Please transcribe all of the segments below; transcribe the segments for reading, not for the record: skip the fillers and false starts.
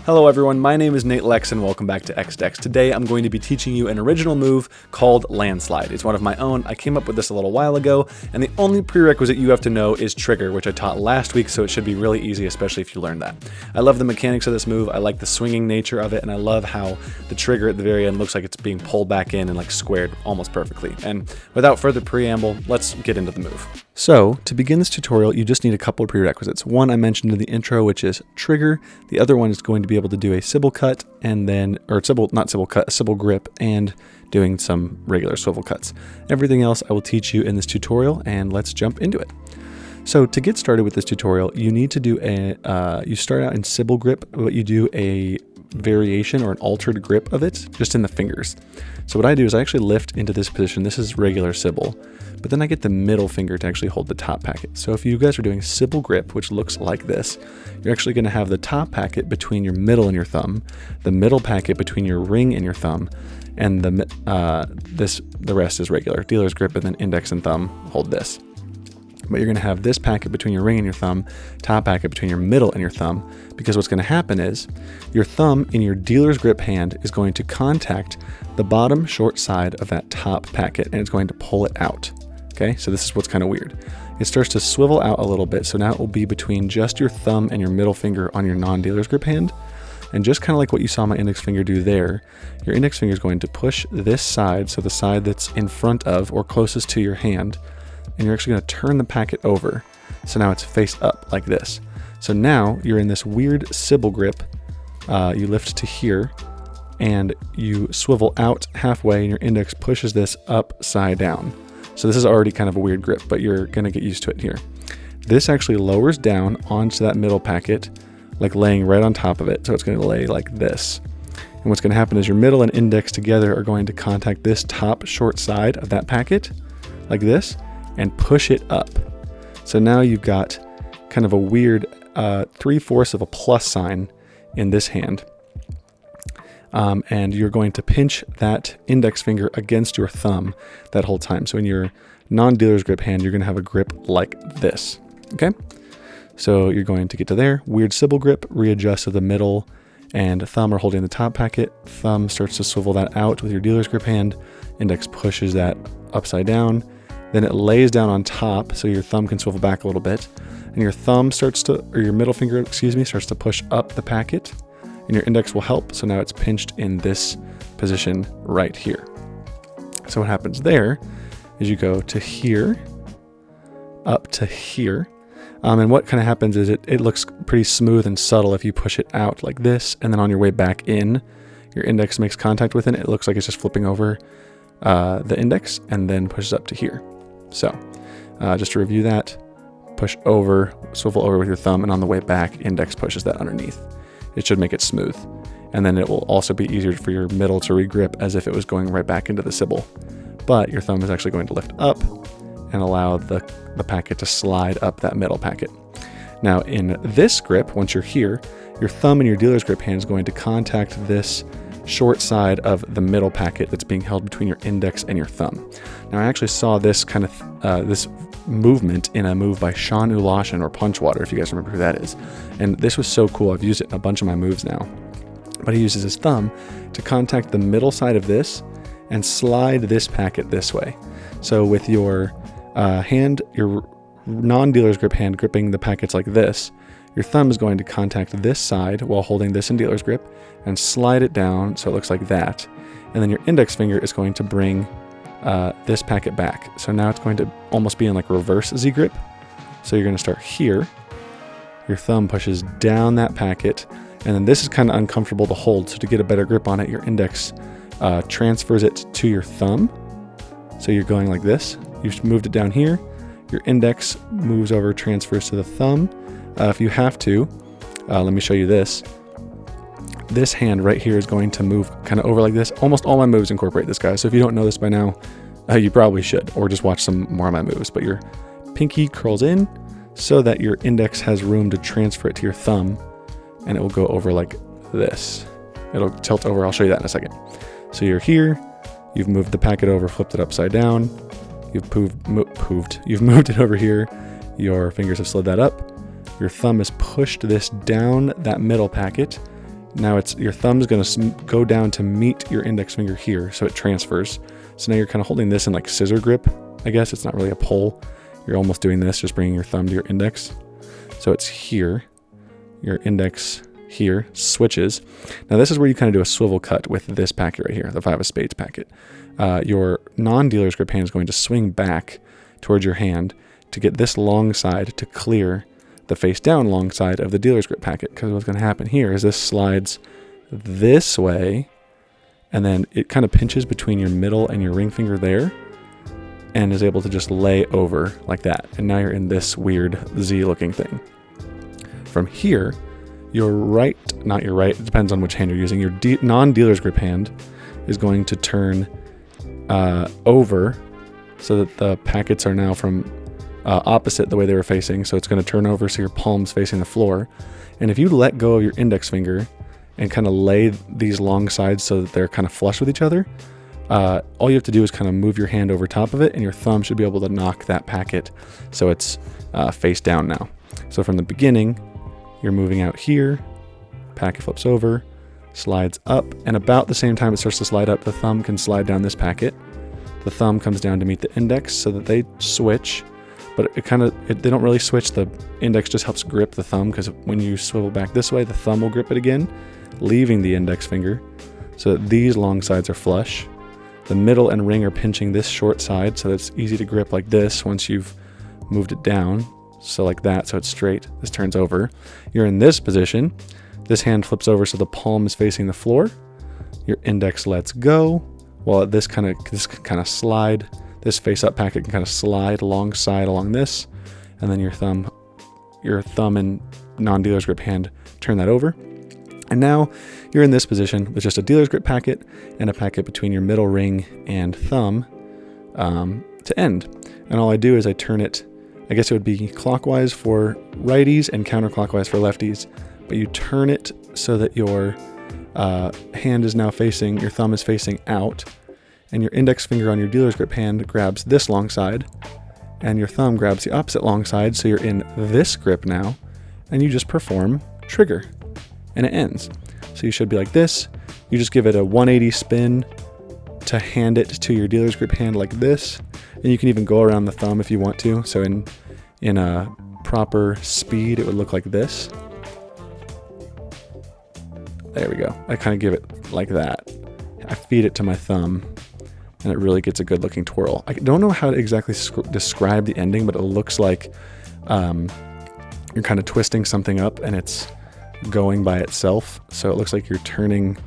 Hello everyone, my name is Nate Lex and welcome back to XDex. Today I'm going to be teaching you an original move called Landslide. It's one of my own. I came up with this a little while ago, and the only prerequisite you have to know is trigger, which I taught last week, so it should be really easy, especially if you learned that. I love the mechanics of this move, I like the swinging nature of it, and I love how the trigger at the very end looks like it's being pulled back in and like squared almost perfectly. And without further preamble, let's get into the move. So, to begin this tutorial, you just need a couple of prerequisites. One I mentioned in the intro, which is trigger. The other one is going to be able to do a Swivel Cut and then, or not Swivel Cut, a Swivel Grip and doing some regular Swivel Cuts. Everything else I will teach you in this tutorial, and let's jump into it. So to get started with this tutorial, you need to do you start out in Swivel Grip, but you do a variation or an altered grip of it just in the fingers. So what I do is I actually lift into this position. This is regular Swivel, but then I get the middle finger to actually hold the top packet. So if you guys are doing Swivel Grip, which looks like this, you're actually going to have the top packet between your middle and your thumb, the middle packet between your ring and your thumb, and the rest is regular. Dealer's grip, and then index and thumb hold this. But you're going to have this packet between your ring and your thumb, top packet between your middle and your thumb, because what's going to happen is your thumb in your dealer's grip hand is going to contact the bottom short side of that top packet, and it's going to pull it out. Okay, so this is what's kind of weird. It starts to swivel out a little bit, so now it will be between just your thumb and your middle finger on your non-dealer's grip hand. And just kind of like what you saw my index finger do there, your index finger is going to push this side, so the side that's in front of or closest to your hand, and you're actually going to turn the packet over. So now it's face up like this. So now you're in this weird Swivel Grip. You lift to here and you swivel out halfway, and your index pushes this upside down. So this is already kind of a weird grip, but you're going to get used to it here. This actually lowers down onto that middle packet, like laying right on top of it. So it's going to lay like this. And what's going to happen is your middle and index together are going to contact this top short side of that packet like this and push it up. So now you've got kind of a weird 3/4 of a plus sign in this hand. And you're going to pinch that index finger against your thumb that whole time. So in your non-dealer's grip hand, you're going to have a grip like this. Okay? So you're going to get to there, weird Swivel Grip, readjust to the middle and thumb are holding the top packet. Thumb starts to swivel that out with your dealer's grip hand. Index pushes that upside down. Then it lays down on top, so your thumb can swivel back a little bit. And your thumb your middle finger, starts to push up the packet. And your index will help, so now it's pinched in this position right here. So what happens there is you go to here, up to here. And what kind of happens is it looks pretty smooth and subtle if you push it out like this, and then on your way back in, your index makes contact with it. It looks like it's just flipping over the index and then pushes up to here. So just to review that, push over, swivel over with your thumb, and on the way back, index pushes that underneath. It should make it smooth. And then it will also be easier for your middle to regrip as if it was going right back into the Swivel. But your thumb is actually going to lift up and allow the packet to slide up that middle packet. Now in this grip, once you're here, your thumb in your dealer's grip hand is going to contact this short side of the middle packet that's being held between your index and your thumb. Now I actually saw this kind of this movement in a move by Sean Ulashin, or Punchwater, if you guys remember who that is. And this was so cool. I've used it in a bunch of my moves now. But he uses his thumb to contact the middle side of this and slide this packet this way. So with your hand, your non-dealer's grip hand gripping the packets like this, your thumb is going to contact this side while holding this in dealer's grip and slide it down so it looks like that. And then your index finger is going to bring this packet back. So now it's going to almost be in like reverse Z grip. So you're going to start here. Your thumb pushes down that packet, and then this is kind of uncomfortable to hold. So to get a better grip on it, your index transfers it to your thumb. So you're going like this. You've moved it down here. Your index moves over, transfers to the thumb. If you have to, let me show you this. This hand right here is going to move kind of over like this. Almost all my moves incorporate this, guys. So if you don't know this by now, you probably should, or just watch some more of my moves. But your pinky curls in so that your index has room to transfer it to your thumb, and it will go over like this. It'll tilt over. I'll show you that in a second. So you're here. You've moved the packet over, flipped it upside down. You've moved it over here. Your fingers have slid that up. Your thumb has pushed this down that middle packet. Now your thumb's going to go down to meet your index finger here, so it transfers. So now you're kind of holding this in like scissor grip, I guess. It's not really a pull. You're almost doing this, just bringing your thumb to your index. So it's here, your index here, switches. Now this is where you kind of do a swivel cut with this packet right here, the 5 of spades packet. Your non-dealer's grip hand is going to swing back towards your hand to get this long side to clear the face down long side of the dealer's grip packet. Because what's going to happen here is this slides this way, and then it kind of pinches between your middle and your ring finger there, and is able to just lay over like that. And now you're in this weird Z looking thing. From here, your right, not your right, it depends on which hand you're using, your non-dealer's grip hand is going to turn over so that the packets are now from opposite the way they were facing. So it's going to turn over so your palm's facing the floor. And if you let go of your index finger and kind of lay these long sides so that they're kind of flush with each other, all you have to do is kind of move your hand over top of it, and your thumb should be able to knock that packet so it's face down now. So from the beginning, you're moving out here, packet flips over, slides up, and about the same time it starts to slide up, the thumb can slide down this packet. The thumb comes down to meet the index so that they switch, but they don't really switch. The index just helps grip the thumb, because when you swivel back this way, the thumb will grip it again, leaving the index finger, so that these long sides are flush. The middle and ring are pinching this short side, so that it's easy to grip like this once you've moved it down. So like that, so it's straight. This turns over. You're in this position. This hand flips over so the palm is facing the floor. Your index lets go. While this kind of slide, this face up packet can kind of slide alongside along this, and then your thumb and non-dealer's grip hand turn that over. And now you're in this position with just a dealer's grip packet and a packet between your middle ring and thumb to end. And all I do is I turn it, I guess it would be clockwise for righties and counterclockwise for lefties, but you turn it so that your hand is now facing, your thumb is facing out, and your index finger on your dealer's grip hand grabs this long side, and your thumb grabs the opposite long side, so you're in this grip now, and you just perform trigger, and it ends. So you should be like this. You just give it a 180 spin to hand it to your dealer's grip hand like this, and you can even go around the thumb if you want to. So in a proper speed, it would look like this. There we go. I kind of give it like that. I feed it to my thumb, and it really gets a good looking twirl. I don't know how to exactly describe the ending, but it looks like you're kind of twisting something up and it's going by itself. So it looks like you're turning,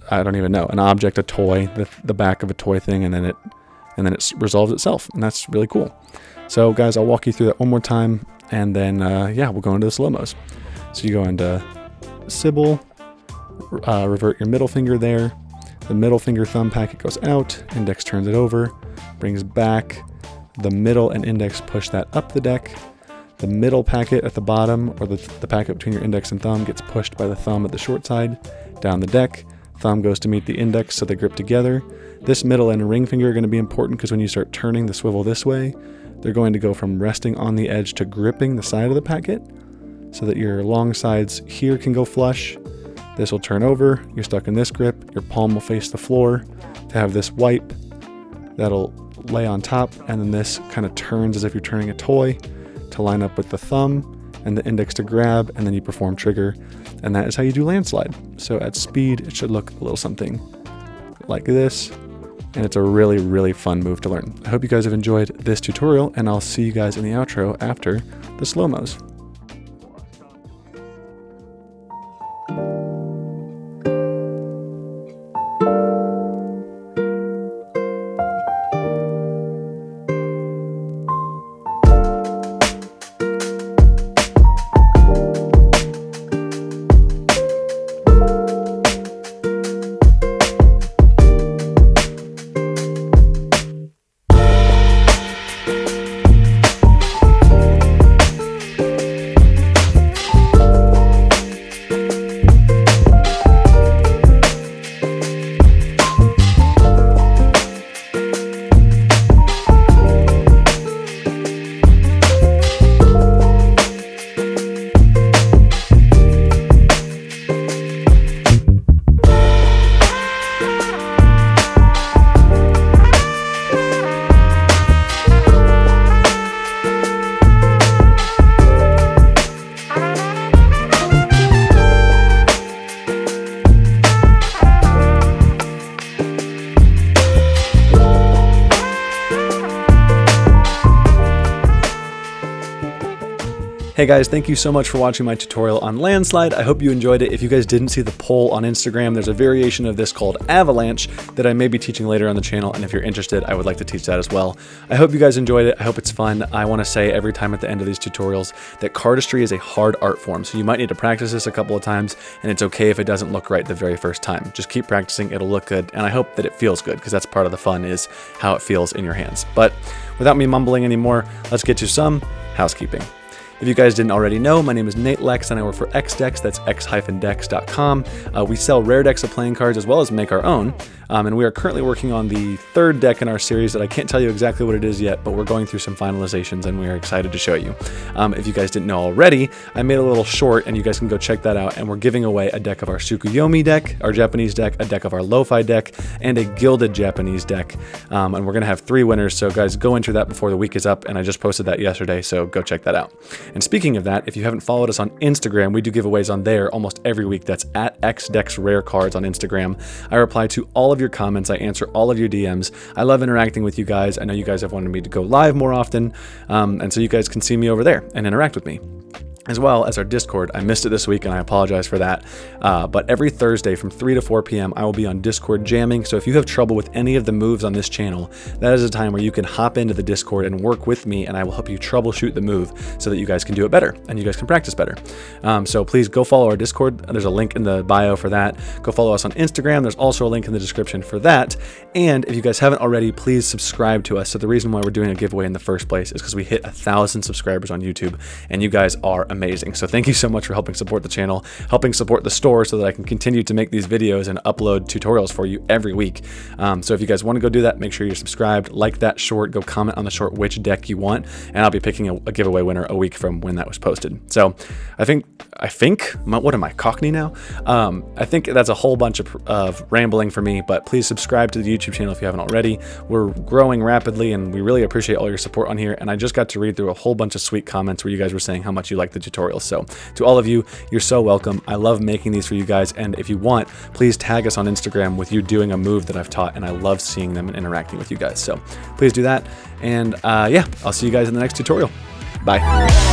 I don't even know, an object, a toy, the back of a toy thing, and then it resolves itself, and that's really cool. So guys, I'll walk you through that one more time, and then we'll go into the slow-mos. So you go into Sybil, revert your middle finger there. The middle finger thumb packet goes out, index turns it over, brings back. The middle and index push that up the deck. The middle packet at the bottom, or the packet between your index and thumb, gets pushed by the thumb at the short side down the deck. Thumb goes to meet the index so they grip together. This middle and ring finger are going to be important because when you start turning the swivel this way, they're going to go from resting on the edge to gripping the side of the packet so that your long sides here can go flush. This will turn over. You're stuck in this grip. Your palm will face the floor to have this wipe that'll lay on top, and then this kind of turns as if you're turning a toy to line up with the thumb and the index to grab, and then you perform trigger, and that is how you do Landslide. So at speed, it should look a little something like this, and it's a really, really fun move to learn. I hope you guys have enjoyed this tutorial, and I'll see you guys in the outro after the slow-mos. Hey guys, thank you so much for watching my tutorial on Landslide. I hope you enjoyed it. If you guys didn't see the poll on Instagram, there's a variation of this called Avalanche that I may be teaching later on the channel, and if you're interested, I would like to teach that as well. I hope you guys enjoyed it. I hope it's fun. I want to say every time at the end of these tutorials that cardistry is a hard art form, so you might need to practice this a couple of times, and it's okay if it doesn't look right the very first time. Just keep practicing, it'll look good, and I hope that it feels good, because that's part of the fun, is how it feels in your hands. But without me mumbling anymore, let's get to some housekeeping. If you guys didn't already know, my name is Nate Lex and I work for X-Decks, that's x-dex.com. We sell rare decks of playing cards as well as make our own. And we are currently working on the third deck in our series that I can't tell you exactly what it is yet, but we're going through some finalizations and we are excited to show you. If you guys didn't know already, I made a little short and you guys can go check that out, and we're giving away a deck of our Tsukuyomi deck, our Japanese deck, a deck of our Lofi deck, and a gilded Japanese deck. And we're going to have 3 winners, so guys, go enter that before the week is up, and I just posted that yesterday, so go check that out. And speaking of that, if you haven't followed us on Instagram, we do giveaways on there almost every week. That's at xdexrarecards on Instagram. I reply to all of your comments. I answer all of your DMs. I love interacting with you guys. I know you guys have wanted me to go live more often, and so you guys can see me over there and interact with me. As well as our Discord. I missed it this week and I apologize for that. But every Thursday from 3 to 4 p.m. I will be on Discord jamming. So if you have trouble with any of the moves on this channel, that is a time where you can hop into the Discord and work with me, and I will help you troubleshoot the move so that you guys can do it better and you guys can practice better. So please go follow our Discord. There's a link in the bio for that. Go follow us on Instagram. There's also a link in the description for that. And if you guys haven't already, please subscribe to us. So the reason why we're doing a giveaway in the first place is because we hit 1,000 subscribers on YouTube, and you guys are amazing. So thank you so much for helping support the channel, helping support the store so that I can continue to make these videos and upload tutorials for you every week. So if you guys want to go do that, make sure you're subscribed, like that short, go comment on the short which deck you want, and I'll be picking a giveaway winner a week from when that was posted. So I think, what am I, Cockney now? I think that's a whole bunch of rambling for me, but please subscribe to the YouTube channel if you haven't already. We're growing rapidly and we really appreciate all your support on here. And I just got to read through a whole bunch of sweet comments where you guys were saying how much you like the tutorials. So to all of you, you're so welcome. I love making these for you guys. And if you want, please tag us on Instagram with you doing a move that I've taught. And I love seeing them and interacting with you guys. So please do that. And yeah, I'll see you guys in the next tutorial. Bye.